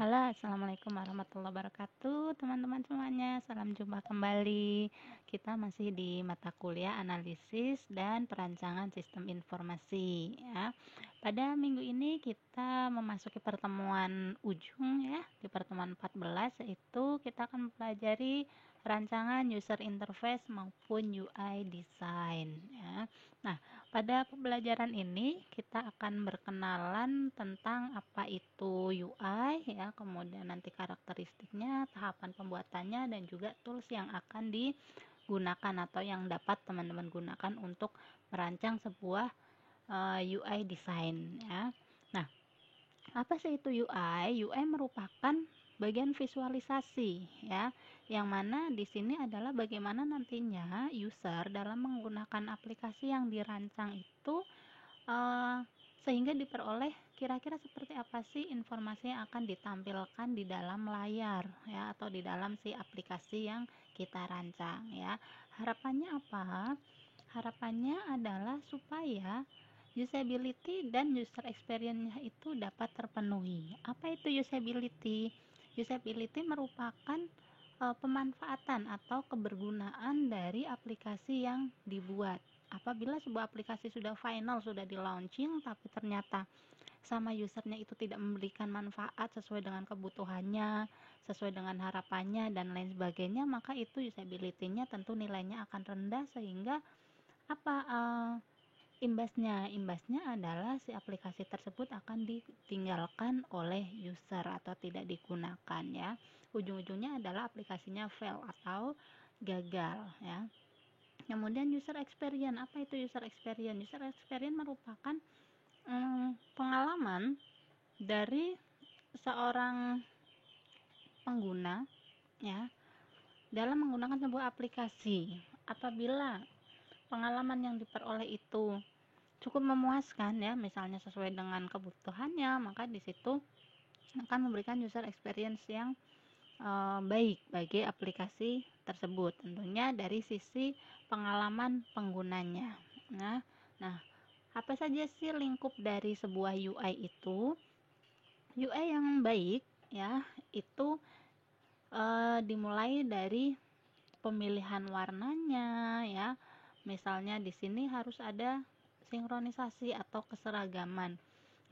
Halo, assalamualaikum warahmatullahi wabarakatuh, teman-teman semuanya. Salam jumpa kembali. Kita masih di mata kuliah analisis dan perancangan sistem informasi, ya. Pada minggu ini kita memasuki pertemuan ujung, ya. Di pertemuan 14, yaitu kita akan mempelajari rancangan user interface maupun UI design, ya. Nah, pada pembelajaran ini kita akan berkenalan tentang apa itu UI, ya, kemudian nanti karakteristiknya, tahapan pembuatannya, dan juga tools yang akan digunakan atau yang dapat teman-teman gunakan untuk merancang sebuah UI design, ya. Nah, apa sih itu UI? UI merupakan bagian visualisasi, ya, yang mana di sini adalah bagaimana nantinya user dalam menggunakan aplikasi yang dirancang itu eh, sehingga diperoleh kira-kira seperti apa sih informasi yang akan ditampilkan di dalam layar, ya, atau di dalam si aplikasi yang kita rancang, ya. Harapannya apa? Harapannya adalah supaya usability dan user experience-nya itu dapat terpenuhi. Apa itu usability? Usability merupakan pemanfaatan atau kebergunaan dari aplikasi yang dibuat. Apabila sebuah aplikasi sudah final, sudah di launching, tapi ternyata sama usernya itu tidak memberikan manfaat sesuai dengan kebutuhannya, sesuai dengan harapannya, dan lain sebagainya, maka itu usability-nya tentu nilainya akan rendah, sehingga apa imbasnya adalah si aplikasi tersebut akan ditinggalkan oleh user atau tidak digunakan, ya. Ujung-ujungnya adalah aplikasinya fail atau gagal, ya. Kemudian user experience, apa itu user experience? User experience merupakan pengalaman dari seorang pengguna, ya, dalam menggunakan sebuah aplikasi. Apabila pengalaman yang diperoleh itu cukup memuaskan, ya, misalnya sesuai dengan kebutuhannya, maka di situ akan memberikan user experience yang baik bagi aplikasi tersebut, tentunya dari sisi pengalaman penggunanya. Nah, apa saja sih lingkup dari sebuah UI itu? UI yang baik, ya, itu dimulai dari pemilihan warnanya, ya. Misalnya di sini harus ada sinkronisasi atau keseragaman.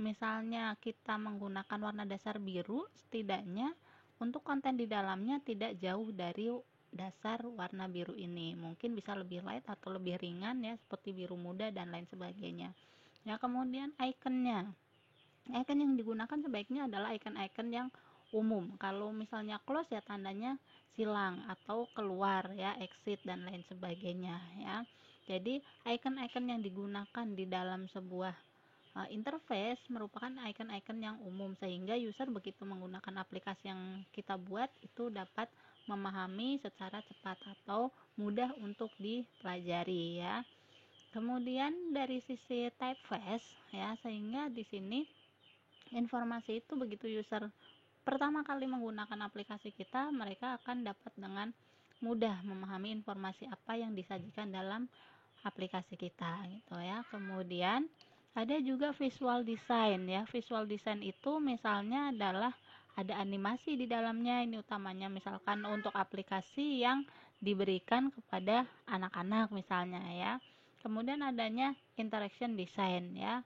Misalnya kita menggunakan warna dasar biru, setidaknya untuk konten di dalamnya tidak jauh dari dasar warna biru ini. Mungkin bisa lebih light atau lebih ringan, ya, seperti biru muda dan lain sebagainya. Ya, kemudian ikonnya. Icon yang digunakan sebaiknya adalah icon-icon yang umum. Kalau misalnya close, ya, tandanya silang atau keluar, ya, exit dan lain sebagainya, ya. Jadi icon-icon yang digunakan di dalam sebuah interface merupakan icon-icon yang umum, sehingga user begitu menggunakan aplikasi yang kita buat itu dapat memahami secara cepat atau mudah untuk dipelajari, ya. Kemudian dari sisi typeface, ya, sehingga di sini informasi itu begitu user pertama kali menggunakan aplikasi kita, mereka akan dapat dengan mudah memahami informasi apa yang disajikan dalam aplikasi kita, gitu, ya. Kemudian ada juga visual design, ya. Visual design itu misalnya adalah ada animasi di dalamnya, ini utamanya misalkan untuk aplikasi yang diberikan kepada anak-anak misalnya, ya. Kemudian adanya interaction design, ya.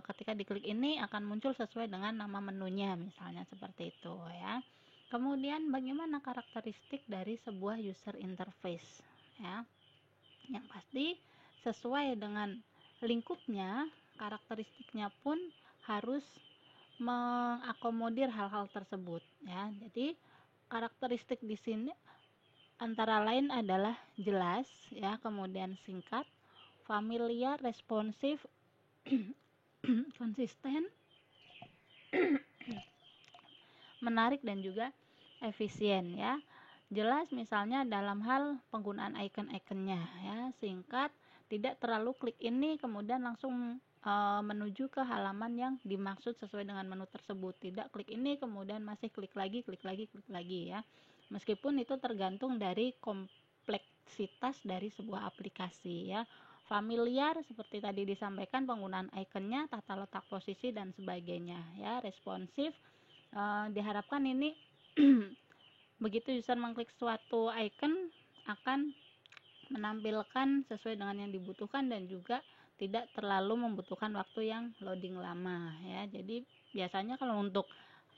Ketika diklik ini akan muncul sesuai dengan nama menunya, misalnya seperti itu, ya. Kemudian bagaimana karakteristik dari sebuah user interface, ya. Yang pasti sesuai dengan lingkupnya, karakteristiknya pun harus mengakomodir hal-hal tersebut, ya. Jadi karakteristik di sini antara lain adalah jelas, ya, kemudian singkat, familiar, responsif, konsisten, menarik, dan juga efisien, ya. Jelas misalnya dalam hal penggunaan icon-iconnya, ya, singkat, tidak terlalu klik ini kemudian langsung menuju ke halaman yang dimaksud sesuai dengan menu tersebut. Tidak klik ini kemudian masih klik lagi, ya. Meskipun itu tergantung dari kompleksitas dari sebuah aplikasi, ya. Familiar seperti tadi disampaikan, penggunaan iconnya, tata letak posisi dan sebagainya, ya. Responsif Diharapkan ini begitu user mengklik suatu icon akan menampilkan sesuai dengan yang dibutuhkan dan juga tidak terlalu membutuhkan waktu yang loading lama ya. Jadi biasanya kalau untuk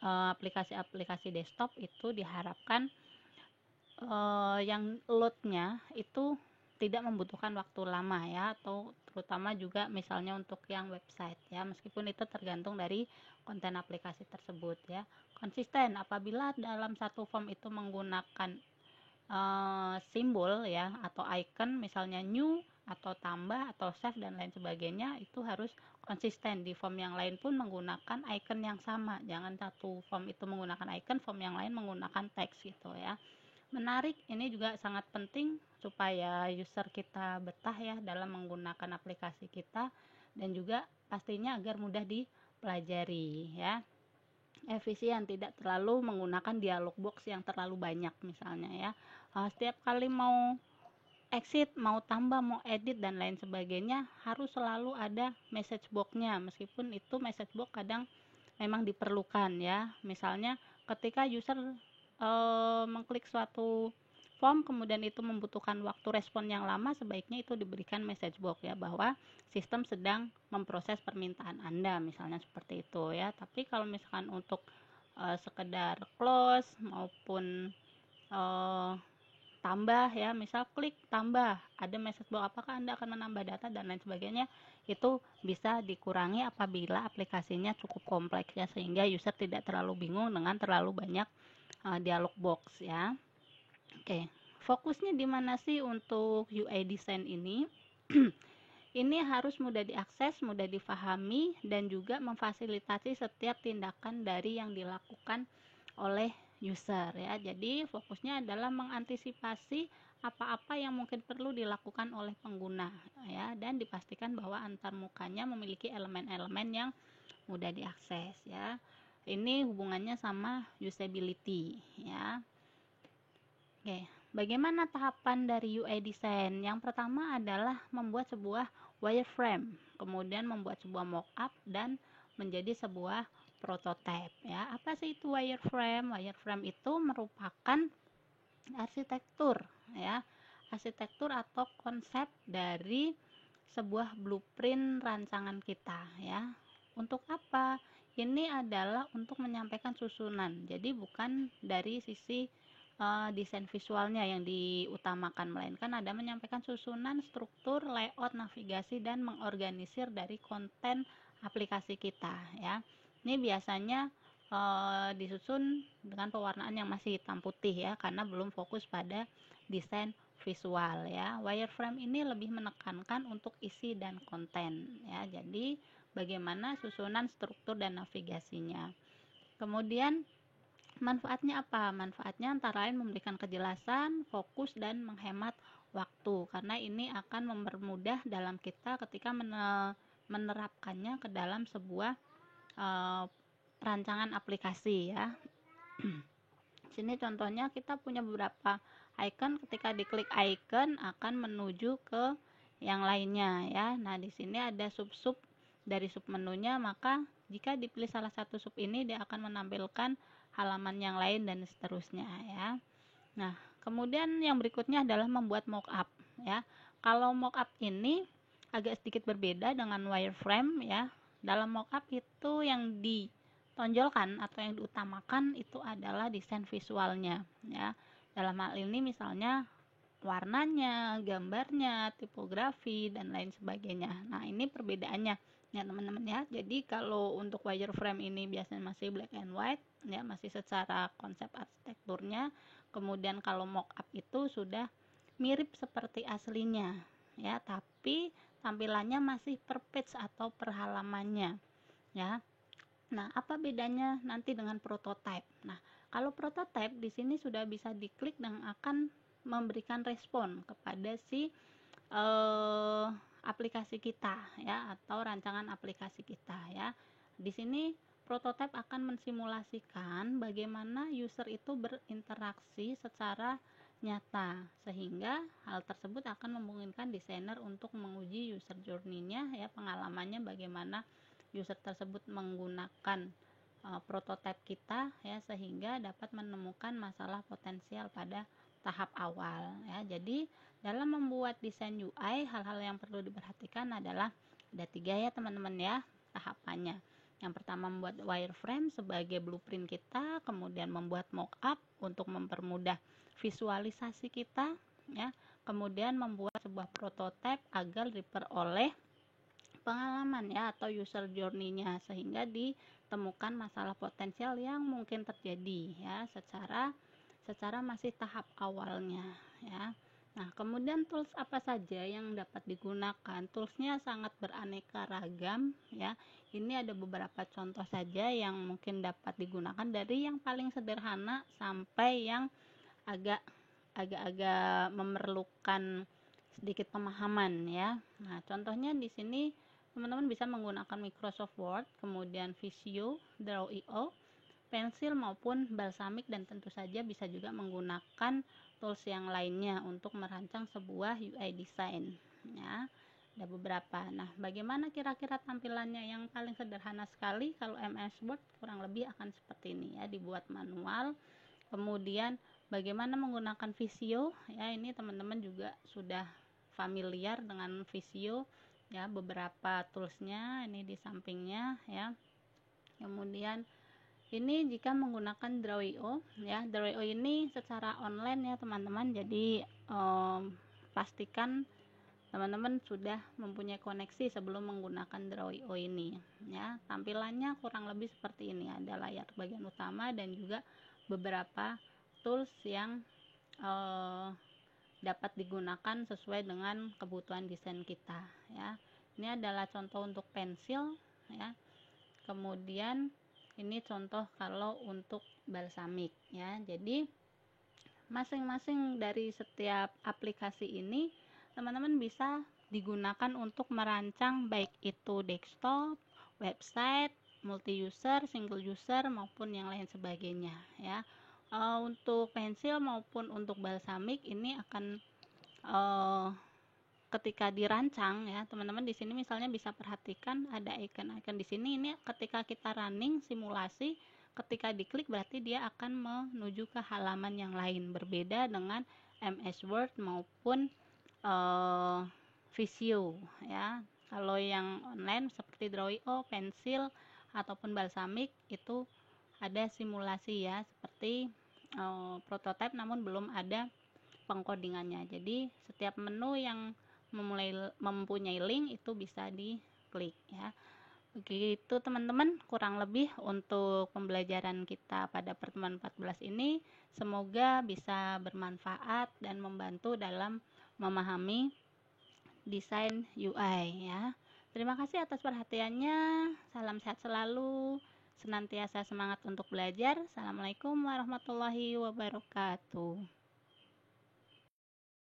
aplikasi-aplikasi desktop itu diharapkan yang loadnya itu tidak membutuhkan waktu lama ya, atau terutama juga misalnya untuk yang website ya, meskipun itu tergantung dari konten aplikasi tersebut ya. Konsisten apabila dalam satu form itu menggunakan simbol ya atau icon, misalnya new atau tambah atau save dan lain sebagainya, itu harus konsisten. Di form yang lain pun menggunakan icon yang sama, jangan satu form itu menggunakan icon, form yang lain menggunakan teks gitu ya. Menarik ini juga sangat penting supaya user kita betah ya dalam menggunakan aplikasi kita, dan juga pastinya agar mudah dipelajari ya. Efisien, tidak terlalu menggunakan dialog box yang terlalu banyak misalnya ya. Setiap kali mau exit, mau tambah, mau edit dan lain sebagainya harus selalu ada message box-nya, meskipun itu message box kadang memang diperlukan ya. Misalnya ketika user mengklik suatu form kemudian itu membutuhkan waktu respon yang lama, sebaiknya itu diberikan message box ya, bahwa sistem sedang memproses permintaan Anda, misalnya seperti itu ya. Tapi kalau misalkan untuk sekedar close maupun tambah ya, misal klik tambah, ada message box apakah Anda akan menambah data dan lain sebagainya, itu bisa dikurangi apabila aplikasinya cukup kompleks ya, sehingga user tidak terlalu bingung dengan terlalu banyak dialog box ya. Oke, fokusnya di mana sih untuk UI design ini? Ini harus mudah diakses, mudah difahami, dan juga memfasilitasi setiap tindakan dari yang dilakukan oleh user ya. Jadi fokusnya adalah mengantisipasi apa-apa yang mungkin perlu dilakukan oleh pengguna ya, dan dipastikan bahwa antarmukanya memiliki elemen-elemen yang mudah diakses ya. Ini hubungannya sama usability ya. Oke, bagaimana tahapan dari UI design? Yang pertama adalah membuat sebuah wireframe, kemudian membuat sebuah mockup dan menjadi sebuah prototipe ya. Apa sih itu wireframe? Wireframe itu merupakan arsitektur ya. Arsitektur atau konsep dari sebuah blueprint rancangan kita ya. Untuk apa? Ini adalah untuk menyampaikan susunan. Jadi bukan dari sisi desain visualnya yang diutamakan, melainkan ada menyampaikan susunan, struktur, layout, navigasi, dan mengorganisir dari konten aplikasi kita ya. Ini biasanya disusun dengan pewarnaan yang masih hitam putih ya, karena belum fokus pada desain visual ya. Wireframe ini lebih menekankan untuk isi dan konten ya. Jadi bagaimana susunan, struktur, dan navigasinya. Kemudian manfaatnya apa? Manfaatnya antara lain memberikan kejelasan, fokus, dan menghemat waktu, karena ini akan mempermudah dalam kita ketika menerapkannya ke dalam sebuah rancangan aplikasi ya. Sini contohnya kita punya beberapa icon, ketika diklik icon akan menuju ke yang lainnya ya. Nah, di sini ada sub-sub dari sub menunya, maka jika dipilih salah satu sub ini dia akan menampilkan halaman yang lain dan seterusnya ya. Nah, kemudian yang berikutnya adalah membuat mockup ya. Kalau mockup ini agak sedikit berbeda dengan wireframe ya. Dalam mockup itu yang ditonjolkan atau yang diutamakan itu adalah desain visualnya ya. Dalam hal ini misalnya warnanya, gambarnya, tipografi, dan lain sebagainya. Nah, ini perbedaannya ya teman-teman ya. Jadi kalau untuk wireframe ini biasanya masih black and white ya, masih secara konsep arsitekturnya. Kemudian kalau mockup itu sudah mirip seperti aslinya ya, tapi tampilannya masih per page atau per halamannya ya. Nah, apa bedanya nanti dengan prototype? Nah, kalau prototype di sini sudah bisa diklik dan akan memberikan respon kepada si aplikasi kita ya, atau rancangan aplikasi kita ya. Di sini prototype akan mensimulasikan bagaimana user itu berinteraksi secara nyata, sehingga hal tersebut akan memungkinkan desainer untuk menguji user journey-nya ya, pengalamannya bagaimana user tersebut menggunakan prototipe kita ya, sehingga dapat menemukan masalah potensial pada tahap awal ya. Jadi dalam membuat desain UI, hal-hal yang perlu diperhatikan adalah ada 3 ya teman-teman ya tahapannya. Yang pertama membuat wireframe sebagai blueprint kita, kemudian membuat mockup untuk mempermudah visualisasi kita ya, kemudian membuat sebuah prototipe agar diperoleh pengalaman ya atau user journey-nya, sehingga ditemukan masalah potensial yang mungkin terjadi ya secara masih tahap awalnya ya. Nah, kemudian tools apa saja yang dapat digunakan? Toolsnya sangat beraneka ragam ya. Ini ada beberapa contoh saja yang mungkin dapat digunakan, dari yang paling sederhana sampai yang agak-agak memerlukan sedikit pemahaman ya. Nah, contohnya di sini teman-teman bisa menggunakan Microsoft Word, kemudian Visio, Draw.io, pensil maupun Balsamiq, dan tentu saja bisa juga menggunakan tools yang lainnya untuk merancang sebuah UI design ya. Ada beberapa. Nah, bagaimana kira-kira tampilannya? Yang paling sederhana sekali kalau MS Word kurang lebih akan seperti ini ya, dibuat manual. Kemudian bagaimana menggunakan Visio ya, ini teman-teman juga sudah familiar dengan Visio ya, beberapa toolsnya ini di sampingnya ya. Kemudian ini jika menggunakan Draw.io ya, Draw.io ini secara online ya teman-teman, jadi pastikan teman-teman sudah mempunyai koneksi sebelum menggunakan Draw.io ini ya. Tampilannya kurang lebih seperti ini, ada layar bagian utama dan juga beberapa tools yang dapat digunakan sesuai dengan kebutuhan desain kita ya. Ini adalah contoh untuk pensil ya. Kemudian ini contoh kalau untuk Balsamiq ya. Jadi masing-masing dari setiap aplikasi ini teman-teman bisa digunakan untuk merancang baik itu desktop, website, multi user, single user maupun yang lain sebagainya ya. Untuk pensil maupun untuk Balsamiq ini akan ketika dirancang ya teman-teman, di sini misalnya bisa perhatikan ada icon-icon di sini. Ini ketika kita running simulasi, ketika diklik berarti dia akan menuju ke halaman yang lain, berbeda dengan MS Word maupun Visio ya. Kalau yang online seperti Draw.io, pensil ataupun Balsamiq itu ada simulasi ya, seperti prototype namun belum ada pengkodingannya. Jadi setiap menu yang mempunyai link itu bisa diklik ya. Begitu teman-teman kurang lebih untuk pembelajaran kita pada pertemuan 14 ini. Semoga bisa bermanfaat dan membantu dalam memahami desain UI ya. Terima kasih atas perhatiannya. Salam sehat selalu, senantiasa semangat untuk belajar. Assalamualaikum warahmatullahi wabarakatuh.